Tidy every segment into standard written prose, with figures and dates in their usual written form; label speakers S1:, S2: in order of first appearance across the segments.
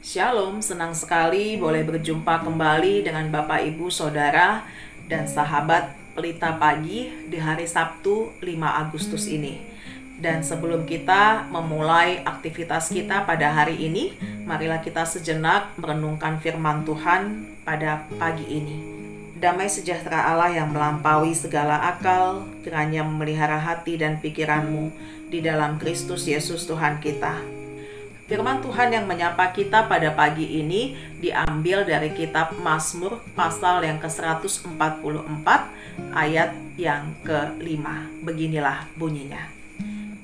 S1: Shalom, senang sekali boleh berjumpa kembali dengan Bapak Ibu Saudara dan sahabat Pelita Pagi di hari Sabtu 5 Agustus ini. Dan sebelum kita memulai aktivitas kita pada hari ini, marilah kita sejenak merenungkan firman Tuhan pada pagi ini. Damai sejahtera Allah yang melampaui segala akal, kiranya memelihara hati dan pikiranmu di dalam Kristus Yesus Tuhan kita. Firman Tuhan yang menyapa kita pada pagi ini diambil dari kitab Mazmur pasal yang ke-144 ayat yang ke-5. Beginilah bunyinya.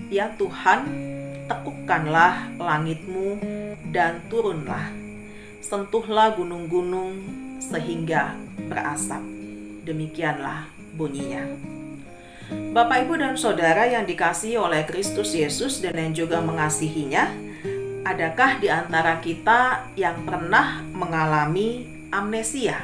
S1: Ya Tuhan, tekukkanlah langitmu dan turunlah. Sentuhlah gunung-gunung sehingga berasap. Demikianlah bunyinya. Bapak, Ibu, dan Saudara yang dikasihi oleh Kristus Yesus dan yang juga mengasihinya, adakah di antara kita yang pernah mengalami amnesia?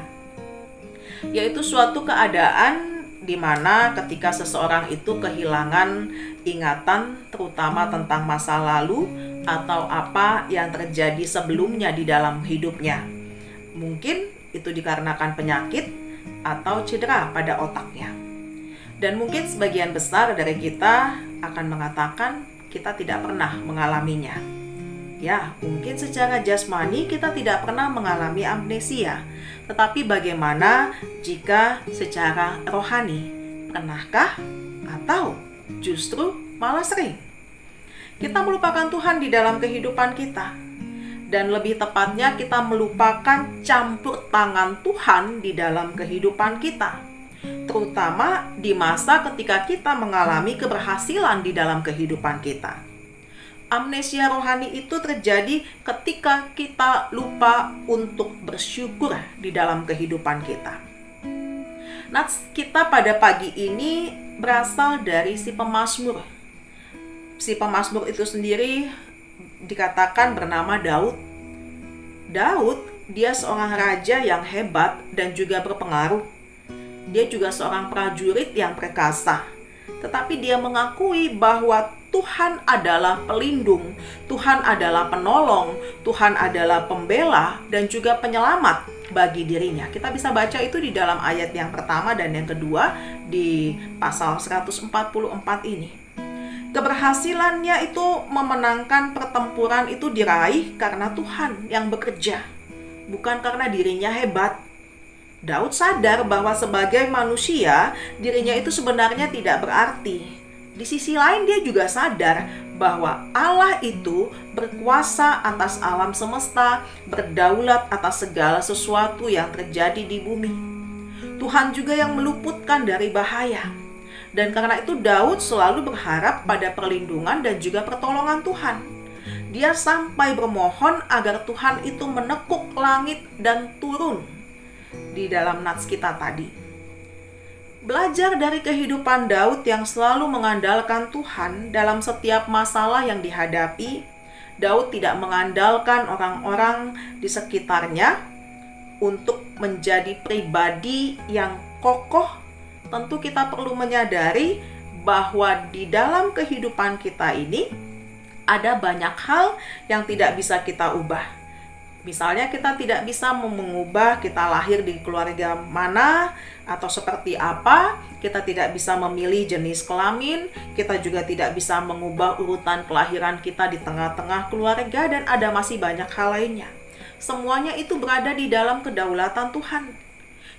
S1: Yaitu suatu keadaan di mana ketika seseorang itu kehilangan ingatan terutama tentang masa lalu atau apa yang terjadi sebelumnya di dalam hidupnya. Mungkin itu dikarenakan penyakit atau cedera pada otaknya. Dan mungkin sebagian besar dari kita akan mengatakan kita tidak pernah mengalaminya. Ya, mungkin secara jasmani kita tidak pernah mengalami amnesia. Tetapi bagaimana jika secara rohani? Pernahkah? Atau justru malah sering? Kita melupakan Tuhan di dalam kehidupan kita. Dan lebih tepatnya kita melupakan campur tangan Tuhan di dalam kehidupan kita. Terutama di masa ketika kita mengalami keberhasilan di dalam kehidupan kita. Amnesia rohani itu terjadi ketika kita lupa untuk bersyukur di dalam kehidupan kita. Nats kita pada pagi ini berasal dari si pemazmur. Si pemazmur itu sendiri dikatakan bernama Daud. Daud, dia seorang raja yang hebat dan juga berpengaruh. Dia juga seorang prajurit yang perkasa. Tetapi dia mengakui bahwa Tuhan adalah pelindung, Tuhan adalah penolong, Tuhan adalah pembela dan juga penyelamat bagi dirinya. Kita bisa baca itu di dalam ayat yang pertama dan yang kedua di pasal 144 ini. Keberhasilannya itu memenangkan pertempuran itu diraih karena Tuhan yang bekerja, bukan karena dirinya hebat. Daud sadar bahwa sebagai manusia, dirinya itu sebenarnya tidak berarti. Di sisi lain dia juga sadar bahwa Allah itu berkuasa atas alam semesta, berdaulat atas segala sesuatu yang terjadi di bumi. Tuhan juga yang meluputkan dari bahaya. Dan karena itu Daud selalu berharap pada perlindungan dan juga pertolongan Tuhan. Dia sampai bermohon agar Tuhan itu menekuk langit dan turun di dalam nats kita tadi. Belajar dari kehidupan Daud yang selalu mengandalkan Tuhan dalam setiap masalah yang dihadapi, Daud tidak mengandalkan orang-orang di sekitarnya untuk menjadi pribadi yang kokoh. Tentu kita perlu menyadari bahwa di dalam kehidupan kita ini ada banyak hal yang tidak bisa kita ubah. Misalnya kita tidak bisa mengubah kita lahir di keluarga mana atau seperti apa, kita tidak bisa memilih jenis kelamin, kita juga tidak bisa mengubah urutan kelahiran kita di tengah-tengah keluarga, dan ada masih banyak hal lainnya. Semuanya itu berada di dalam kedaulatan Tuhan.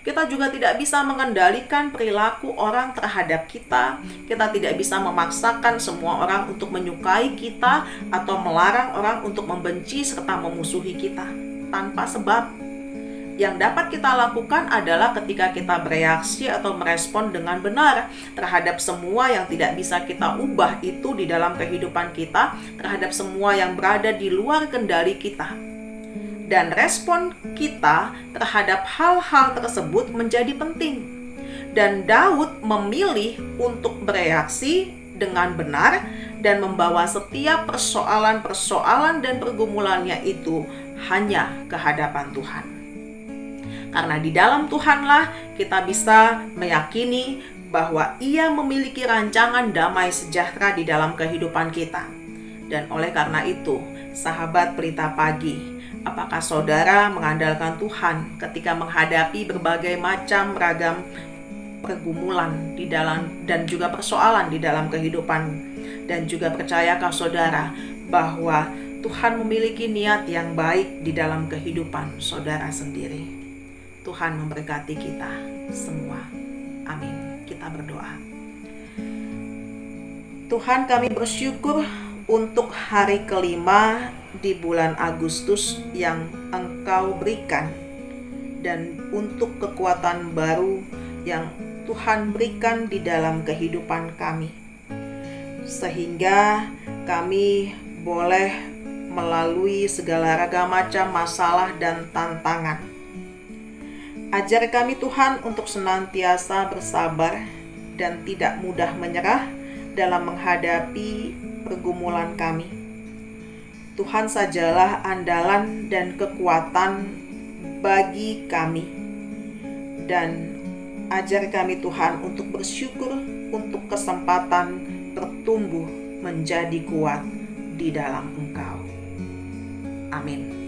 S1: Kita juga tidak bisa mengendalikan perilaku orang terhadap kita. Kita tidak bisa memaksakan semua orang untuk menyukai kita atau melarang orang untuk membenci serta memusuhi kita tanpa sebab. Yang dapat kita lakukan adalah ketika kita bereaksi atau merespon dengan benar terhadap semua yang tidak bisa kita ubah itu di dalam kehidupan kita, terhadap semua yang berada di luar kendali kita. Dan respon kita terhadap hal-hal tersebut menjadi penting. Dan Daud memilih untuk bereaksi dengan benar dan membawa setiap persoalan-persoalan dan pergumulannya itu hanya ke hadapan Tuhan. Karena di dalam Tuhanlah kita bisa meyakini bahwa Ia memiliki rancangan damai sejahtera di dalam kehidupan kita. Dan oleh karena itu, sahabat Pelita Pagi, Apakah saudara mengandalkan Tuhan ketika menghadapi berbagai macam ragam pergumulan di dalam dan juga persoalan di dalam kehidupan? Dan juga percayakah saudara bahwa Tuhan memiliki niat yang baik di dalam kehidupan saudara sendiri? Tuhan memberkati kita semua. Amin. Kita berdoa. Tuhan, kami bersyukur untuk hari kelima di bulan Agustus yang Engkau berikan, dan untuk kekuatan baru yang Tuhan berikan di dalam kehidupan kami, sehingga kami boleh melalui segala ragam macam masalah dan tantangan. Ajar kami Tuhan untuk senantiasa bersabar dan tidak mudah menyerah dalam menghadapi pergumulan kami. Tuhan sajalah andalan dan kekuatan bagi kami, dan ajar kami Tuhan untuk bersyukur untuk kesempatan bertumbuh menjadi kuat di dalam Engkau. Amin.